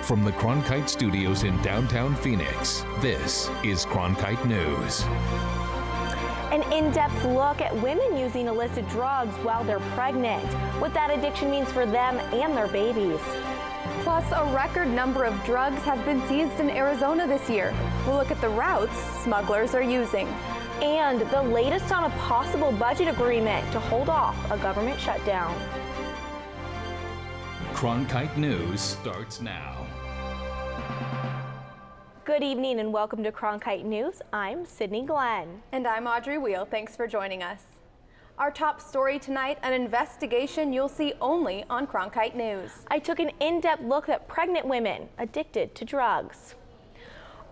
From the Cronkite studios in downtown Phoenix, this is Cronkite News. An in-depth look at women using illicit drugs while they're pregnant, what that addiction means for them and their babies. Plus, a record number of drugs have been seized in Arizona this year. We'll look at the routes smugglers are using. And the latest on a possible budget agreement to hold off a government shutdown. Cronkite News starts now. Good evening and welcome to Cronkite News. I'm Sydney Glenn. And I'm Audrey Wheel. Thanks for joining us. Our top story tonight, an investigation you'll see only on Cronkite News. I took an in-depth look at pregnant women addicted to drugs.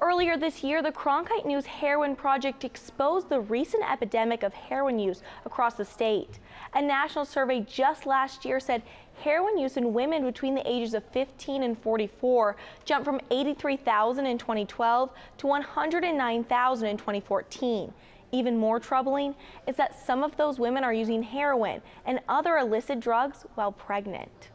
Earlier this year, the Cronkite News Heroin Project exposed the recent epidemic of heroin use across the state. A national survey just last year said heroin use in women between the ages of 15 and 44 jumped from 83,000 in 2012 to 109,000 in 2014. Even more troubling is that some of those women are using heroin and other illicit drugs while pregnant.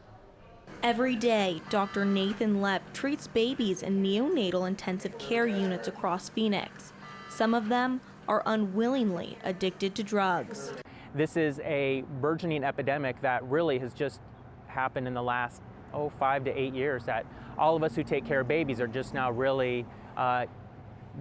Every day, Dr. Nathan Lepp treats babies in neonatal intensive care units across Phoenix. Some of them are unwillingly addicted to drugs. This is a burgeoning epidemic that really has just happened in the last 5 to 8 years that all of us who take care of babies are just now really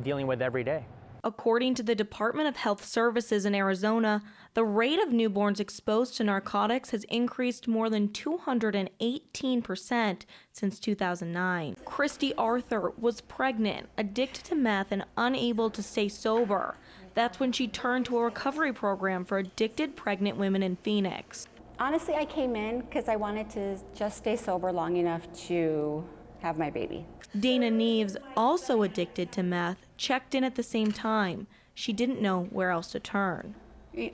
dealing with every day. According to the Department of Health Services in Arizona, the rate of newborns exposed to narcotics has increased more than 218% since 2009. Christy Arthur was pregnant, addicted to meth, and unable to stay sober. That's when she turned to a recovery program for addicted pregnant women in Phoenix. Honestly, I came in because I wanted to just stay sober long enough to have my baby. Dana Neves, also addicted to meth, checked in at the same time. She didn't know where else to turn.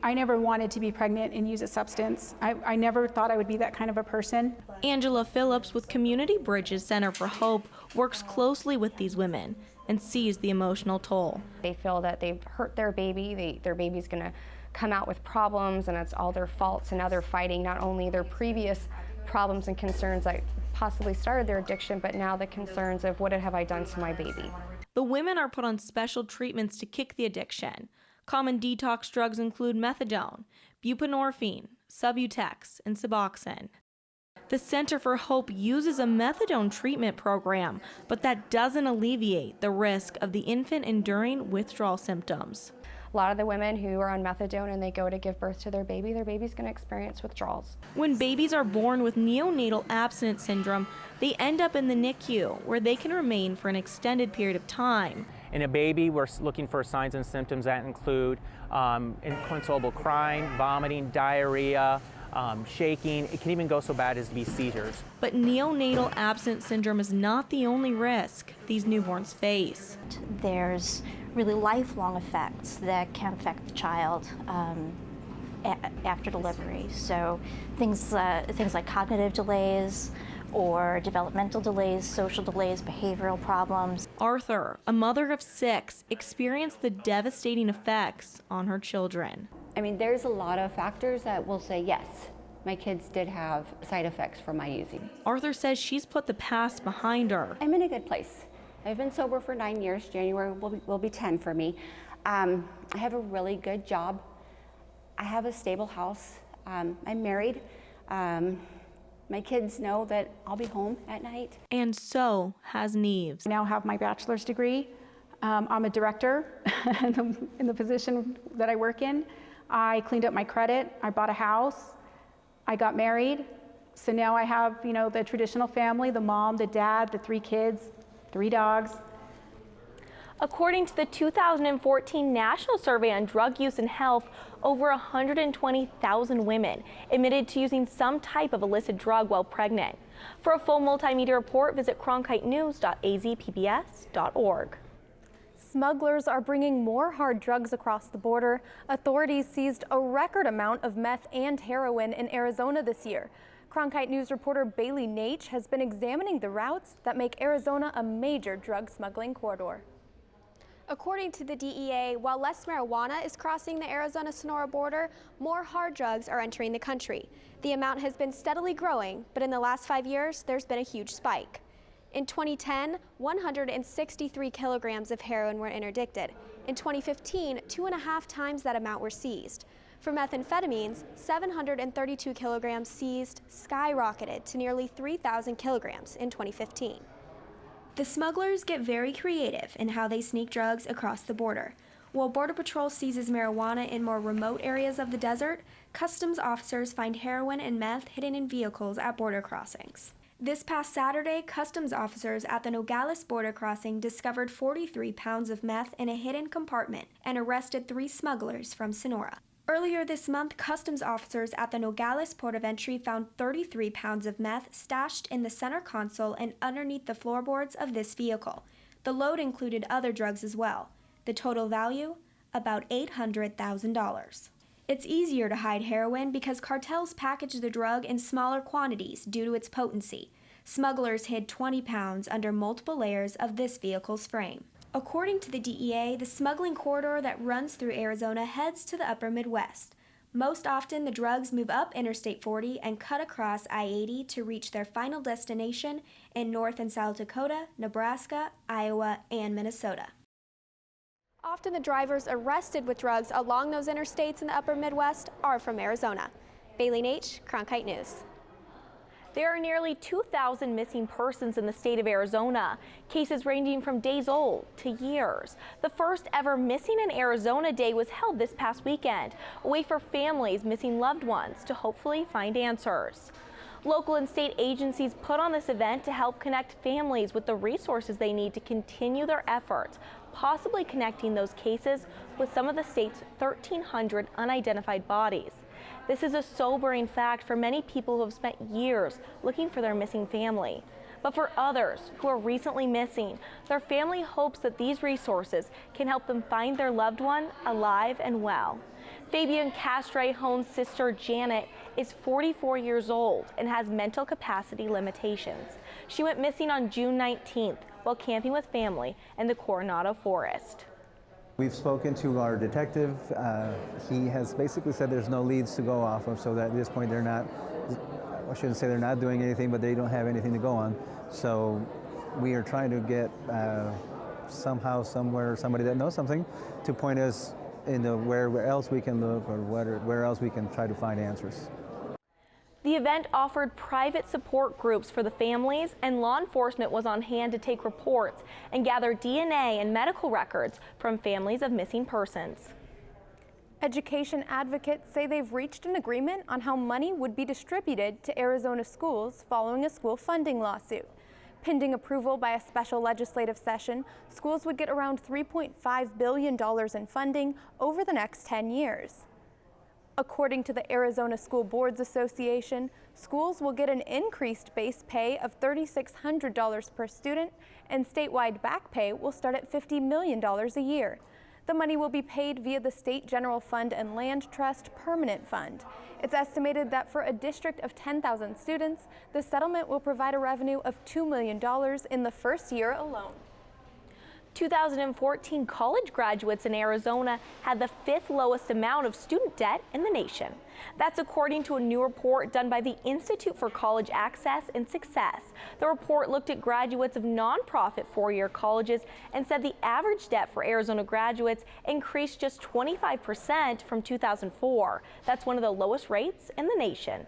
I never wanted to be pregnant and use a substance. I never thought I would be that kind of a person. Angela Phillips with Community Bridges Center for Hope works closely with these women and sees the emotional toll. They feel that they've hurt their baby, their baby's gonna come out with problems and it's all their faults, and now they're fighting not only their previous problems and concerns that possibly started their addiction, but now the concerns of what have I done to my baby. The women are put on special treatments to kick the addiction. Common detox drugs include methadone, buprenorphine, Subutex, and Suboxone. The Center for Hope uses a methadone treatment program, but that doesn't alleviate the risk of the infant enduring withdrawal symptoms. A lot of the women who are on methadone and they go to give birth to their baby's going to experience withdrawals. When babies are born with neonatal abstinence syndrome, they end up in the NICU, where they can remain for an extended period of time. In a baby, we're looking for signs and symptoms that include inconsolable crying, vomiting, diarrhea, shaking. It can even go so bad as to be seizures. But neonatal abstinence syndrome is not the only risk these newborns face. There's really lifelong effects that can affect the child after delivery. So things like cognitive delays or developmental delays, social delays, behavioral problems. Arthur, a mother of 6, experienced the devastating effects on her children. I mean, there's a lot of factors that will say, yes, my kids did have side effects from my using. Arthur says she's put the past behind her. I'm in a good place. I've been sober for 9 years. January will be 10 for me. I have a really good job. I have a stable house. I'm married. My kids know that I'll be home at night. And so has Neves. I now have my bachelor's degree. I'm a director in the position that I work in. I cleaned up my credit. I bought a house. I got married. So now I have, the traditional family, the mom, the dad, the 3 kids, 3 dogs. According to the 2014 National Survey on Drug Use and Health, over 120,000 women admitted to using some type of illicit drug while pregnant. For a full multimedia report, visit cronkitenews.azpbs.org. Smugglers are bringing more hard drugs across the border. Authorities seized a record amount of meth and heroin in Arizona this year. Cronkite News reporter Bailey Naich has been examining the routes that make Arizona a major drug smuggling corridor. According to the DEA, while less marijuana is crossing the Arizona-Sonora border, more hard drugs are entering the country. The amount has been steadily growing, but in the last 5 years, there's been a huge spike. In 2010, 163 kilograms of heroin were interdicted. In 2015, 2.5 times that amount were seized. For methamphetamines, 732 kilograms seized skyrocketed to nearly 3,000 kilograms in 2015. The smugglers get very creative in how they sneak drugs across the border. While Border Patrol seizes marijuana in more remote areas of the desert, customs officers find heroin and meth hidden in vehicles at border crossings. This past Saturday, customs officers at the Nogales border crossing discovered 43 pounds of meth in a hidden compartment and arrested 3 smugglers from Sonora. Earlier this month, customs officers at the Nogales port of entry found 33 pounds of meth stashed in the center console and underneath the floorboards of this vehicle. The load included other drugs as well. The total value? About $800,000. It's easier to hide heroin because cartels package the drug in smaller quantities due to its potency. Smugglers hid 20 pounds under multiple layers of this vehicle's frame. According to the DEA, the smuggling corridor that runs through Arizona heads to the upper Midwest. Most often, the drugs move up Interstate 40 and cut across I-80 to reach their final destination in North and South Dakota, Nebraska, Iowa, and Minnesota. Often the drivers arrested with drugs along those interstates in the upper Midwest are from Arizona. Bailey Naitch, Cronkite News. There are nearly 2,000 missing persons in the state of Arizona, cases ranging from days old to years. The first ever Missing in Arizona Day was held this past weekend, a way for families missing loved ones to hopefully find answers. Local and state agencies put on this event to help connect families with the resources they need to continue their efforts, possibly connecting those cases with some of the state's 1,300 unidentified bodies. This is a sobering fact for many people who have spent years looking for their missing family. But for others who are recently missing, their family hopes that these resources can help them find their loved one alive and well. Fabian Castrejone's sister Janet is 44 years old and has mental capacity limitations. She went missing on June 19th while camping with family in the Coronado Forest. We've spoken to our detective. He has basically said there's no leads to go off of, so that at this point they're not, I shouldn't say they're not doing anything, but they don't have anything to go on. So we are trying to get somehow, somewhere, somebody that knows something to point us into where else we can look or where else we can try to find answers. The event offered private support groups for the families, and law enforcement was on hand to take reports and gather DNA and medical records from families of missing persons. Education advocates say they've reached an agreement on how money would be distributed to Arizona schools following a school funding lawsuit. Pending approval by a special legislative session, schools would get around $3.5 billion in funding over the next 10 years. According to the Arizona School Boards Association, schools will get an increased base pay of $3,600 per student, and statewide back pay will start at $50 million a year. The money will be paid via the State General Fund and Land Trust Permanent Fund. It's estimated that for a district of 10,000 students, the settlement will provide a revenue of $2 million in the first year alone. 2014 college graduates in Arizona had the 5th lowest amount of student debt in the nation. That's according to a new report done by the Institute for College Access and Success. The report looked at graduates of nonprofit four-year colleges and said the average debt for Arizona graduates increased just 25% from 2004. That's one of the lowest rates in the nation.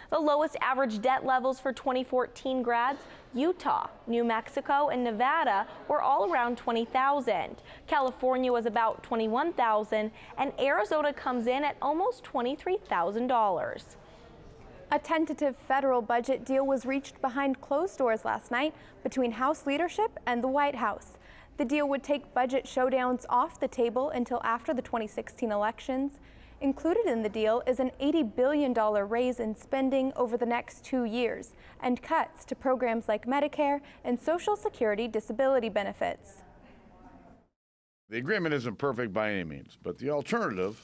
The lowest average debt levels for 2014 grads, Utah, New Mexico, and Nevada were all around $20,000. California was about $21,000, and Arizona comes in at almost $23,000. A tentative federal budget deal was reached behind closed doors last night between House leadership and the White House. The deal would take budget showdowns off the table until after the 2016 elections. Included in the deal is an $80 billion raise in spending over the next 2 years and cuts to programs like Medicare and Social Security disability benefits. The agreement isn't perfect by any means, but the alternative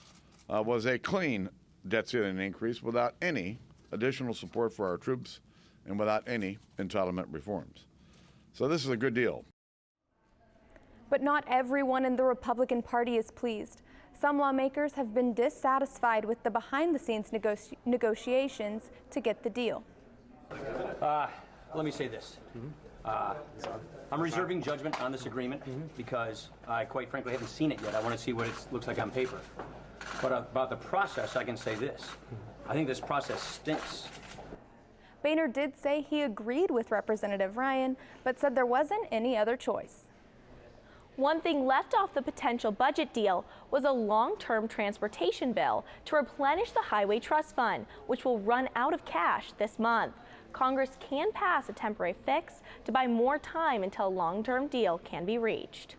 was a clean debt ceiling increase without any additional support for our troops and without any entitlement reforms. So this is a good deal. But not everyone in the Republican Party is pleased. Some lawmakers have been dissatisfied with the behind-the-scenes negotiations to get the deal. let me say this. I'm reserving judgment on this agreement because I, quite frankly, haven't seen it yet. I want to see what it looks like on paper. But about the process, I can say this. I think this process stinks. Boehner did say he agreed with Representative Ryan, but said there wasn't any other choice. One thing left off the potential budget deal was a long-term transportation bill to replenish the Highway Trust Fund, which will run out of cash this month. Congress can pass a temporary fix to buy more time until a long-term deal can be reached.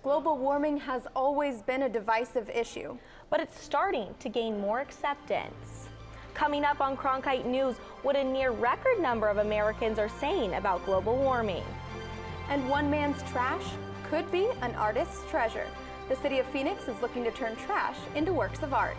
Global warming has always been a divisive issue, but it's starting to gain more acceptance. Coming up on Cronkite News, what a near record number of Americans are saying about global warming. And one man's trash could be an artist's treasure. The city of Phoenix is looking to turn trash into works of art.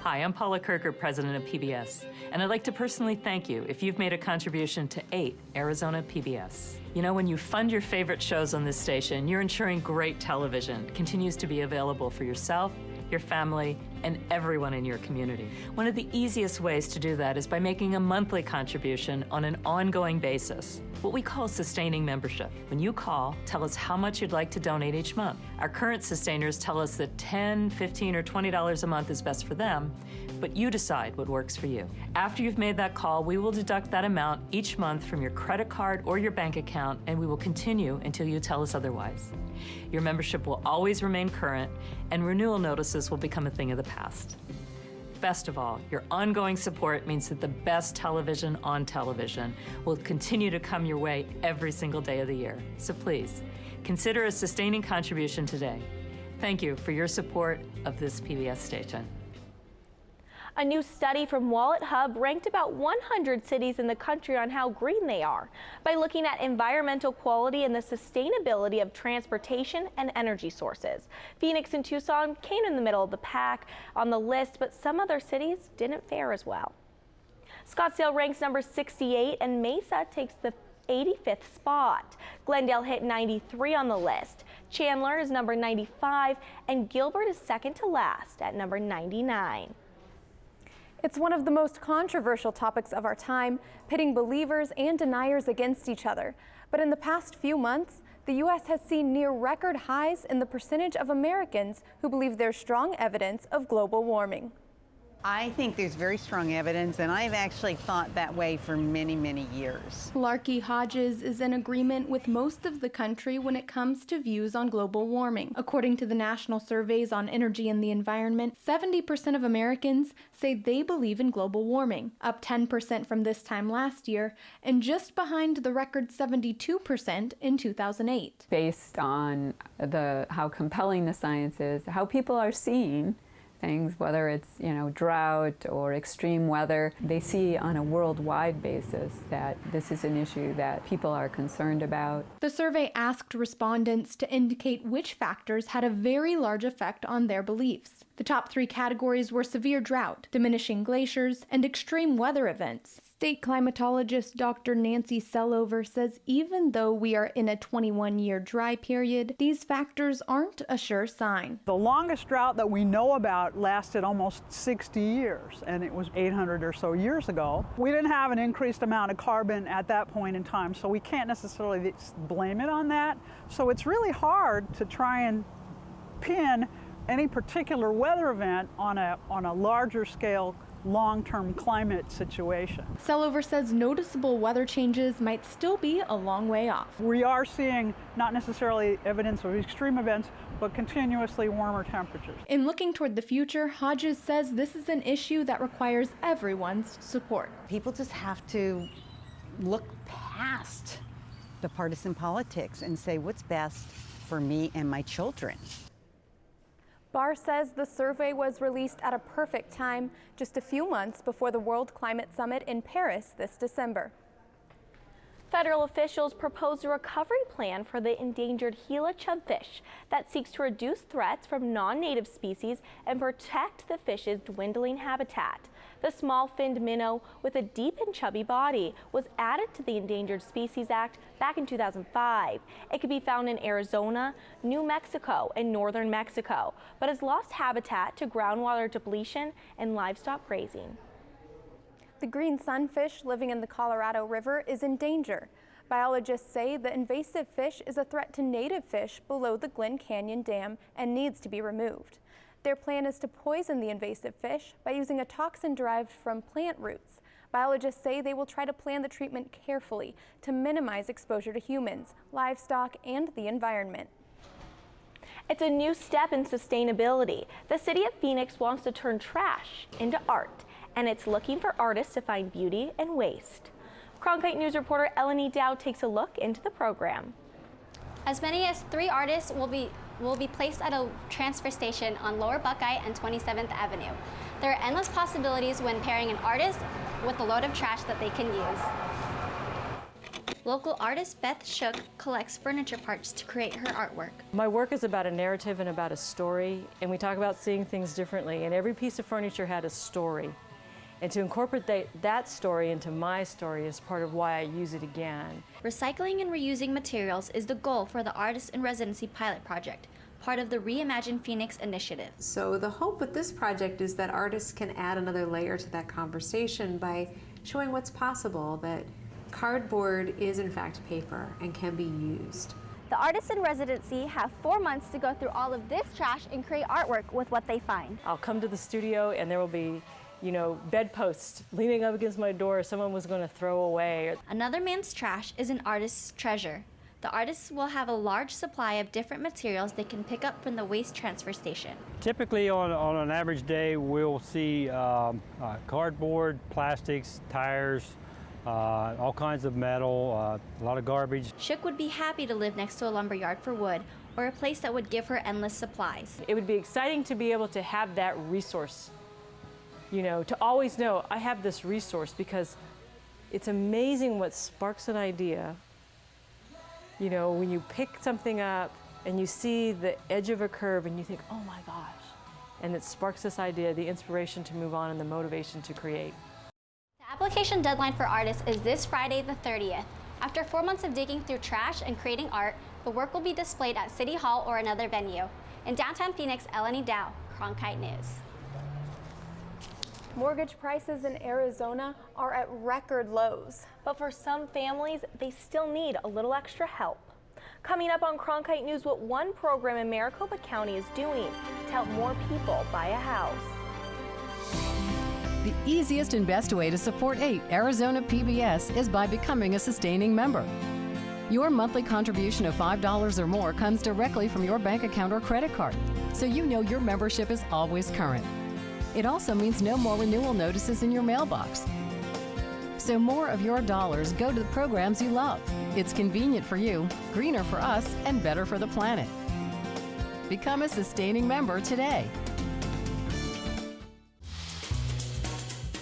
Hi, I'm Paula Kirker, president of PBS, and I'd like to personally thank you if you've made a contribution to 8 Arizona PBS. You know, when you fund your favorite shows on this station, you're ensuring great television continues to be available for yourself, your family, and everyone in your community. One of the easiest ways to do that is by making a monthly contribution on an ongoing basis, what we call sustaining membership. When you call, tell us how much you'd like to donate each month. Our current sustainers tell us that $10, $15, or $20 a month is best for them, but you decide what works for you. After you've made that call, we will deduct that amount each month from your credit card or your bank account, and we will continue until you tell us otherwise. Your membership will always remain current, and renewal notices will become a thing of the past. Best of all, your ongoing support means that the best television on television will continue to come your way every single day of the year. So please, consider a sustaining contribution today. Thank you for your support of this PBS station. A new study from WalletHub ranked about 100 cities in the country on how green they are by looking at environmental quality and the sustainability of transportation and energy sources. Phoenix and Tucson came in the middle of the pack on the list, but some other cities didn't fare as well. Scottsdale ranks number 68 and Mesa takes the 85th spot. Glendale hit 93 on the list. Chandler is number 95 and Gilbert is second to last at number 99. It's one of the most controversial topics of our time, pitting believers and deniers against each other. But in the past few months, the U.S. has seen near record highs in the percentage of Americans who believe there's strong evidence of global warming. I think there's very strong evidence, and I've actually thought that way for many, many years. Larky Hodges is in agreement with most of the country when it comes to views on global warming. According to the National Surveys on Energy and the Environment, 70% of Americans say they believe in global warming, up 10% from this time last year, and just behind the record 72% in 2008. Based on how compelling the science is, how people are seeing things, whether it's, drought or extreme weather, they see on a worldwide basis that this is an issue that people are concerned about. The survey asked respondents to indicate which factors had a very large effect on their beliefs. The top 3 categories were severe drought, diminishing glaciers, and extreme weather events. State climatologist Dr. Nancy Sellover says even though we are in a 21-year dry period, these factors aren't a sure sign. The longest drought that we know about lasted almost 60 years, and it was 800 or so years ago. We didn't have an increased amount of carbon at that point in time, so we can't necessarily blame it on that. So it's really hard to try and pin any particular weather event on a larger scale long-term climate situation. Sellover says noticeable weather changes might still be a long way off. We are seeing not necessarily evidence of extreme events, but continuously warmer temperatures. In looking toward the future, Hodges says this is an issue that requires everyone's support. People just have to look past the partisan politics and say what's best for me and my children. Barr says the survey was released at a perfect time, just a few months before the World Climate Summit in Paris this December. Federal officials proposed a recovery plan for the endangered Gila chubfish that seeks to reduce threats from non-native species and protect the fish's dwindling habitat. The small-finned minnow with a deep and chubby body was added to the Endangered Species Act back in 2005. It can be found in Arizona, New Mexico, and northern Mexico, but has lost habitat to groundwater depletion and livestock grazing. The green sunfish living in the Colorado River is in danger. Biologists say the invasive fish is a threat to native fish below the Glen Canyon Dam and needs to be removed. Their plan is to poison the invasive fish by using a toxin derived from plant roots. Biologists say they will try to plan the treatment carefully to minimize exposure to humans, livestock, and the environment. It's a new step in sustainability. The city of Phoenix wants to turn trash into art, and it's looking for artists to find beauty in waste. Cronkite News reporter Eleni Dow takes a look into the program. As many as 3 artists will be placed at a transfer station on Lower Buckeye and 27th Avenue. There are endless possibilities when pairing an artist with a load of trash that they can use. Local artist Beth Shook collects furniture parts to create her artwork. My work is about a narrative and about a story, and we talk about seeing things differently, and every piece of furniture had a story. And to incorporate that story into my story is part of why I use it again. Recycling and reusing materials is the goal for the Artist in Residency pilot project, part of the Reimagine Phoenix initiative. So the hope with this project is that artists can add another layer to that conversation by showing what's possible, that cardboard is in fact paper and can be used. The Artists in Residency have 4 months to go through all of this trash and create artwork with what they find. I'll come to the studio and there will be bedposts leaning up against my door someone was going to throw away. Another man's trash is an artist's treasure. The artists will have a large supply of different materials they can pick up from the waste transfer station. Typically on an average day we'll see cardboard, plastics, tires, all kinds of metal, a lot of garbage. Shook would be happy to live next to a lumberyard for wood or a place that would give her endless supplies. It would be exciting to be able to have that resource. To always know I have this resource, because it's amazing what sparks an idea. When you pick something up and you see the edge of a curve and you think, oh my gosh, and it sparks this idea, the inspiration to move on and the motivation to create. The application deadline for artists is this Friday the 30th. After 4 months of digging through trash and creating art, the work will be displayed at City Hall or another venue. In downtown Phoenix, Eleni Dow, Cronkite News. Mortgage prices in Arizona are at record lows. But for some families, they still need a little extra help. Coming up on Cronkite News, what one program in Maricopa County is doing to help more people buy a house. The easiest and best way to support 8 Arizona PBS is by becoming a sustaining member. Your monthly contribution of $5 or more comes directly from your bank account or credit card, so you know your membership is always current. It also means no more renewal notices in your mailbox. So more of your dollars go to the programs you love. It's convenient for you, greener for us, and better for the planet. Become a sustaining member today.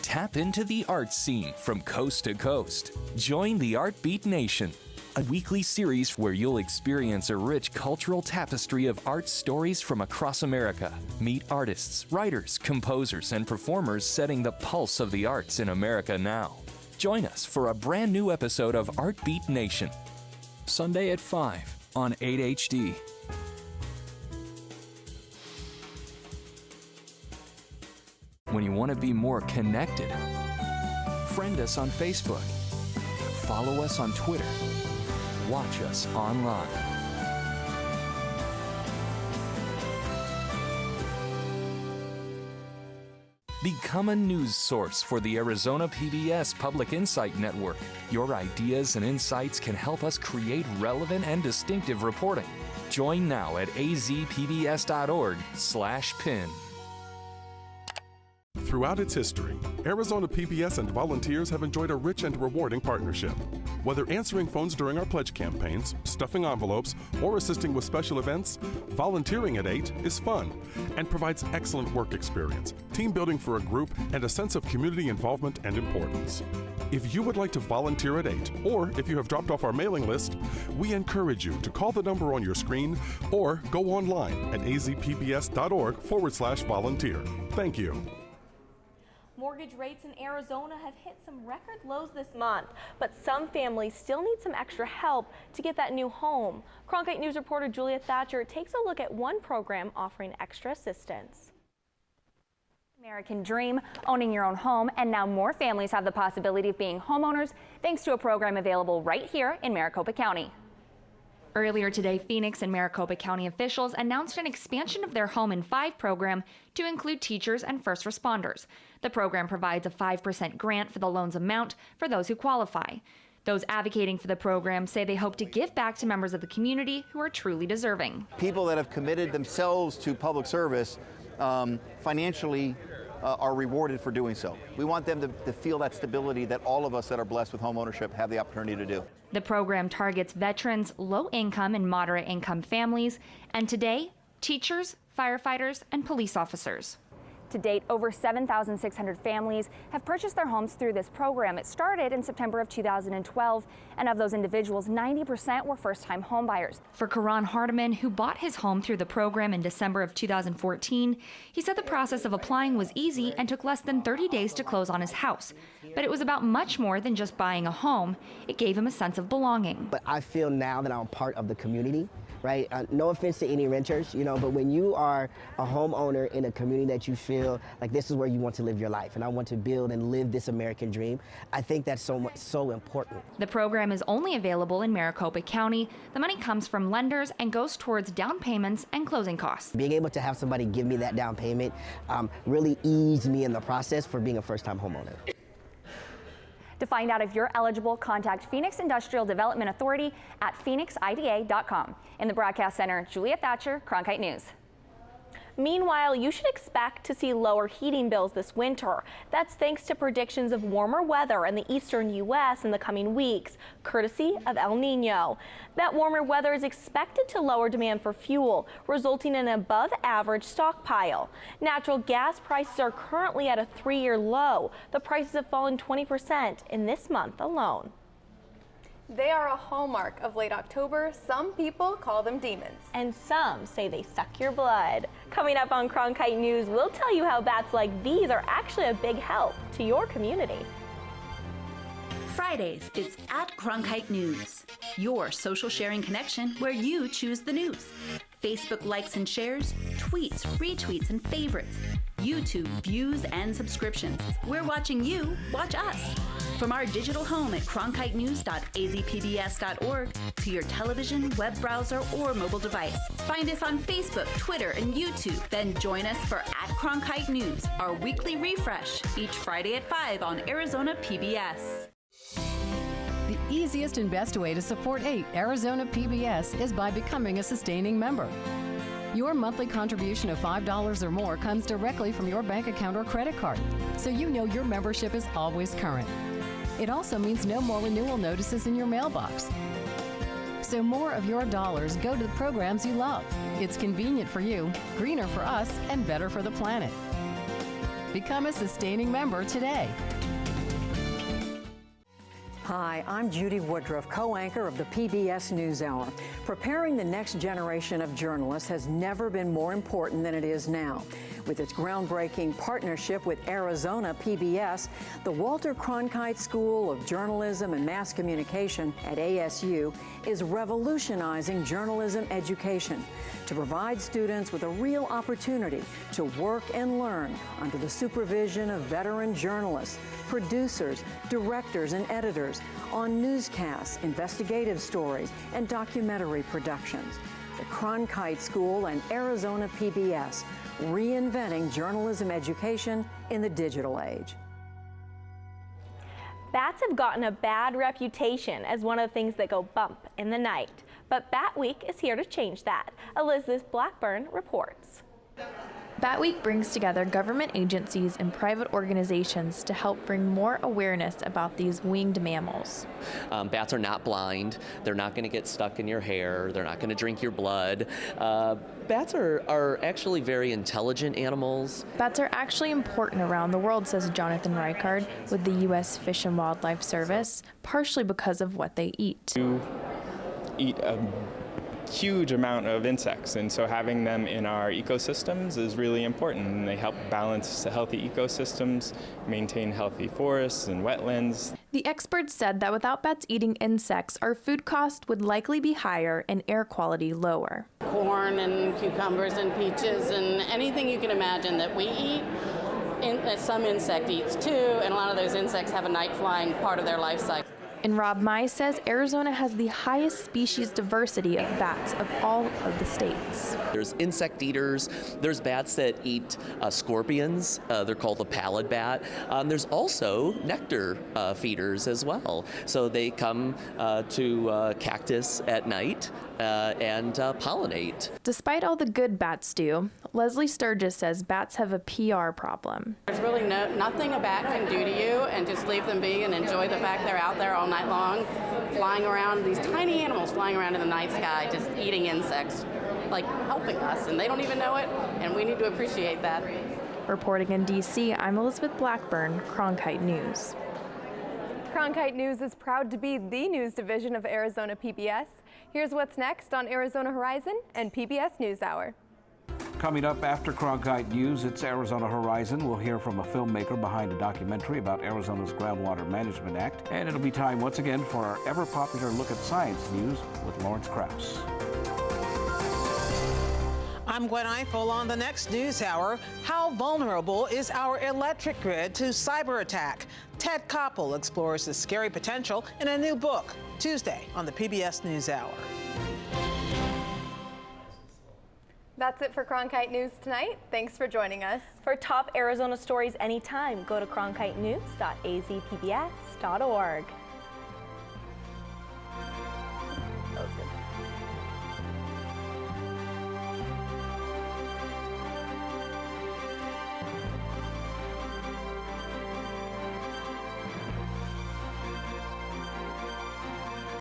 Tap into the art scene from coast to coast. Join the Art Beat Nation, a weekly series where you'll experience a rich cultural tapestry of art stories from across America. Meet artists, writers, composers, and performers setting the pulse of the arts in America now. Join us for a brand new episode of Art Beat Nation. Sunday at 5 on 8HD. When you want to be more connected, friend us on Facebook. Follow us on Twitter. Watch us online. Become a news source for the Arizona PBS Public Insight Network. Your ideas and insights can help us create relevant and distinctive reporting. Join now at azpbs.org/pin. Throughout its history, Arizona PBS and volunteers have enjoyed a rich and rewarding partnership. Whether answering phones during our pledge campaigns, stuffing envelopes, or assisting with special events, volunteering at 8 is fun and provides excellent work experience, team building for a group, and a sense of community involvement and importance. If you would like to volunteer at 8, or if you have dropped off our mailing list, we encourage you to call the number on your screen or go online at azpbs.org/volunteer. Thank you. Mortgage rates in Arizona have hit some record lows this month, but some families still need some extra help to get that new home. Cronkite News reporter Julia Thatcher takes a look at one program offering extra assistance. American dream, owning your own home, and now more families have the possibility of being homeowners thanks to a program available right here in Maricopa County. Earlier today, Phoenix and Maricopa County officials announced an expansion of their Home in 5 program to include teachers and first responders. The program provides a 5% grant for the loan's amount for those who qualify. Those advocating for the program say they hope to give back to members of the community who are truly deserving. People that have committed themselves to public service financially are rewarded for doing so. We want them to feel that stability that all of us that are blessed with home ownership have the opportunity to do. The program targets veterans, low-income and moderate-income families, and today, teachers, firefighters, and police officers. To date, over 7,600 families have purchased their homes through this program. It started in September of 2012, and of those individuals, 90% were first-time homebuyers. For Karan Hardiman, who bought his home through the program in December of 2014, he said the process of applying was easy and took less than 30 days to close on his house. But it was about much more than just buying a home. It gave him a sense of belonging. But I feel now that I'm part of the community. Right? No offense to any renters, you know, but when you are a homeowner in a community that you feel like this is where you want to live your life, and I want to build and live this American dream, I think that's so important. The program is only available in Maricopa County. The money comes from lenders and goes towards down payments and closing costs. Being able to have somebody give me that down payment really eased me in the process for being a first-time homeowner. To find out if you're eligible, contact Phoenix Industrial Development Authority at phoenixida.com. In the Broadcast Center, Julia Thatcher, Cronkite News. Meanwhile, you should expect to see lower heating bills this winter. That's thanks to predictions of warmer weather in the eastern U.S. in the coming weeks, courtesy of El Nino. That warmer weather is expected to lower demand for fuel, resulting in an above-average stockpile. Natural gas prices are currently at a 3-year low. The prices have fallen 20% in this month alone. They are a hallmark of late October. Some people call them demons. And some say they suck your blood. Coming up on Cronkite News, we'll tell you how bats like these are actually a big help to your community. Fridays, it's at Cronkite News, your social sharing connection where you choose the news. Facebook likes and shares, tweets, retweets, and favorites. YouTube views and subscriptions. We're watching you watch us. From our digital home at cronkitenews.azpbs.org to your television, web browser, or mobile device. Find us on Facebook, Twitter, and YouTube. Then join us for at Cronkite News, our weekly refresh, each Friday at 5 on Arizona PBS. The easiest and best way to support 8 Arizona PBS is by becoming a sustaining member. Your monthly contribution of $5 or more comes directly from your bank account or credit card, so you know your membership is always current. It also means no more renewal notices in your mailbox. So more of your dollars go to the programs you love. It's convenient for you, greener for us, and better for the planet. Become a sustaining member today. Hi, I'm Judy Woodruff, co-anchor of the PBS NewsHour. Preparing the next generation of journalists has never been more important than it is now. With its groundbreaking partnership with Arizona PBS, the Walter Cronkite School of Journalism and Mass Communication at ASU is revolutionizing journalism education to provide students with a real opportunity to work and learn under the supervision of veteran journalists, producers, directors, and editors on newscasts, investigative stories, and documentary productions. The Cronkite School and Arizona PBS, reinventing journalism education in the digital age. Bats have gotten a bad reputation as one of the things that go bump in the night. But Bat Week is here to change that. Elizabeth Blackburn reports. Bat Week brings together government agencies and private organizations to help bring more awareness about these winged mammals. Bats are not blind. They're not going to get stuck in your hair. They're not going to drink your blood. Bats are actually very intelligent animals. Bats are actually important around the world, says Jonathan Reichard with the U.S. Fish and Wildlife Service, partially because of what they eat. You eat a huge amount of insects, and so having them in our ecosystems is really important, and they help balance healthy ecosystems, maintain healthy forests and wetlands. The experts said that without bats eating insects, our food cost would likely be higher and air quality lower. Corn and cucumbers and peaches and anything you can imagine that we eat some insect eats too, and a lot of those insects have a night flying part of their life cycle. And Rob Mai says Arizona has the highest species diversity of bats of all of the states. There's insect eaters, there's bats that eat scorpions, they're called the pallid bat. There's also nectar feeders as well. So they come to cactus at night and pollinate. Despite all the good bats do, Leslie Sturgis says bats have a PR problem. There's really nothing a bat can do to you, and just leave them be and enjoy the fact they're out there all night long, flying around, these tiny animals flying around in the night sky, just eating insects, like helping us, and they don't even know it, and we need to appreciate that. Reporting in D.C., I'm Elizabeth Blackburn, Cronkite News. Cronkite News is proud to be the news division of Arizona PBS. Here's what's next on Arizona Horizon and PBS NewsHour. Coming up after Cronkite News, it's Arizona Horizon. We'll hear from a filmmaker behind a documentary about Arizona's Groundwater Management Act. And it'll be time once again for our ever-popular look at science news with Lawrence Krause. I'm Gwen Eiffel on the next NewsHour. How vulnerable is our electric grid to cyber attack? Ted Koppel explores the scary potential in a new book, Tuesday on the PBS NewsHour. That's it for Cronkite News tonight. Thanks for joining us. For top Arizona stories anytime, go to cronkitenews.azpbs.org.